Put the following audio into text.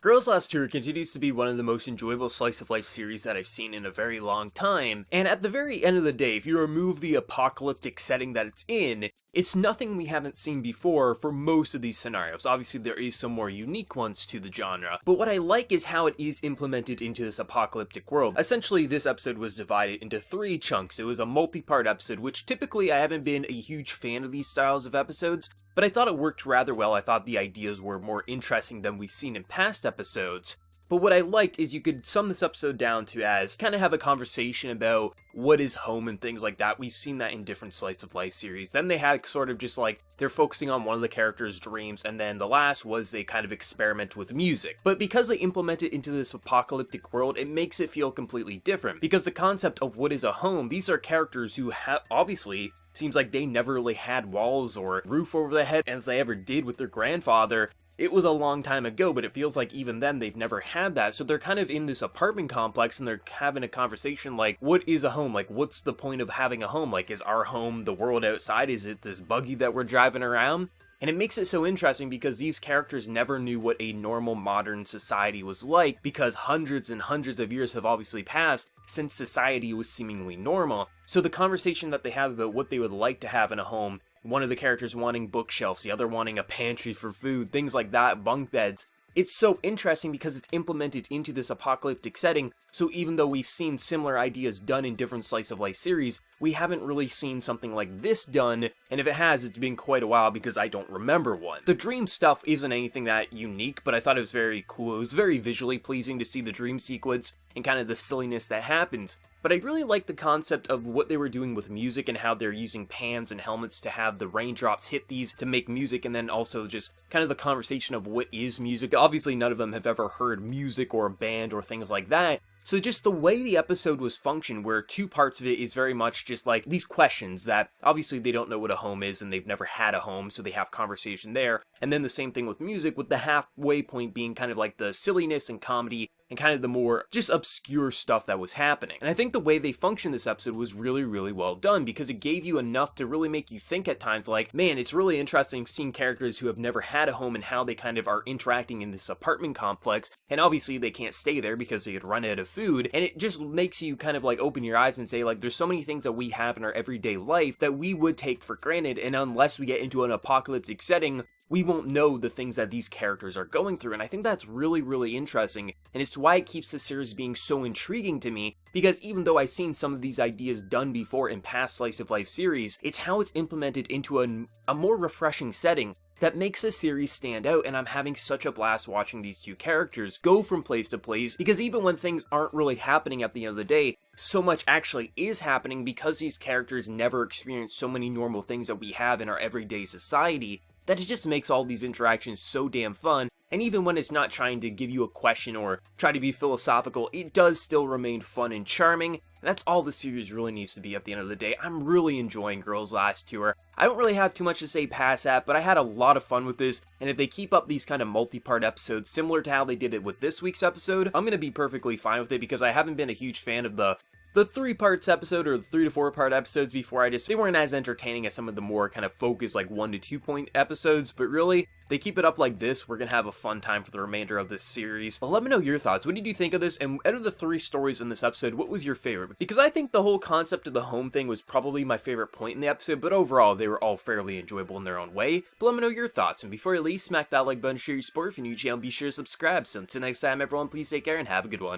Girls Last Tour continues to be one of the most enjoyable slice-of-life series that I've seen in a very long time, and at the very end of the day, if you remove the apocalyptic setting that it's in, it's nothing we haven't seen before for most of these scenarios. Obviously, there is some more unique ones to the genre, but what I like is how it is implemented into this apocalyptic world. Essentially, this episode was divided into 3 chunks. It was a multi-part episode, which typically I haven't been a huge fan of these styles of episodes, but I thought it worked rather well. I thought the ideas were more interesting than we've seen in past episodes. But what I liked is you could sum this episode down to as kind of have a conversation about what is home and things like that. We've seen that in different slice of life series. Then they had sort of just like, they're focusing on one of the characters' dreams, and then the last was a kind of experiment with music. But because they implement it into this apocalyptic world, it makes it feel completely different. Because the concept of what is a home, these are characters who have, obviously, seems like they never really had walls or roof over their head, and if they ever did with their grandfather, it was a long time ago, but it feels like even then they've never had that. So they're kind of in this apartment complex and they're having a conversation like, what is a home? Like, what's the point of having a home? Like, is our home the world outside? Is it this buggy that we're driving around? And it makes it so interesting because these characters never knew what a normal modern society was like, because hundreds and hundreds of years have obviously passed since society was seemingly normal. So the conversation that they have about what they would like to have in a home, one of the characters wanting bookshelves, the other wanting a pantry for food, things like that, bunk beds. It's so interesting because it's implemented into this apocalyptic setting, so even though we've seen similar ideas done in different slice of life series, we haven't really seen something like this done, and if it has, it's been quite a while because I don't remember one. The dream stuff isn't anything that unique, but I thought it was very cool. It was very visually pleasing to see the dream sequence and kind of the silliness that happens. But I really like the concept of what they were doing with music and how they're using pans and helmets to have the raindrops hit these to make music, and then also just kind of the conversation of what is music. Obviously, none of them have ever heard music or a band or things like that. So just the way the episode was functioned, where 2 parts of it is very much just like these questions that obviously they don't know what a home is and they've never had a home, so they have conversation there. And then the same thing with music, with the halfway point being kind of like the silliness and comedy and kind of the more just obscure stuff that was happening. And I think the way they functioned this episode was really, really well done, because it gave you enough to really make you think at times like, man, it's really interesting seeing characters who have never had a home and how they kind of are interacting in this apartment complex. And obviously they can't stay there because they had run out of food, and it just makes you kind of like open your eyes and say like, there's so many things that we have in our everyday life that we would take for granted, and unless we get into an apocalyptic setting, we won't know the things that these characters are going through. And I think that's really, really interesting, and it's why it keeps the series being so intriguing to me, because even though I've seen some of these ideas done before in past slice of life series, it's how it's implemented into a more refreshing setting that makes the series stand out, and I'm having such a blast watching these 2 characters go from place to place, because even when things aren't really happening at the end of the day, so much actually is happening because these characters never experience so many normal things that we have in our everyday society, that it just makes all these interactions so damn fun. And even when it's not trying to give you a question or try to be philosophical, it does still remain fun and charming. And that's all the series really needs to be at the end of the day. I'm really enjoying Girls Last Tour. I don't really have too much to say past that, but I had a lot of fun with this, and if they keep up these kind of multi-part episodes similar to how they did it with this week's episode, I'm gonna be perfectly fine with it, because I haven't been a huge fan of the 3 parts episode or the 3 to 4 part episodes before. They weren't as entertaining as some of the more kind of focused like 1 to 2 point episodes, but really, they keep it up like this, we're gonna have a fun time for the remainder of this series. But let me know your thoughts. What did you think of this? And out of the 3 stories in this episode, what was your favorite? Because I think the whole concept of the home thing was probably my favorite point in the episode, but overall, they were all fairly enjoyable in their own way. But let me know your thoughts. And before you leave, smack that like button, share your support. If you're new to the channel, be sure to subscribe. So until next time, everyone, please take care and have a good one.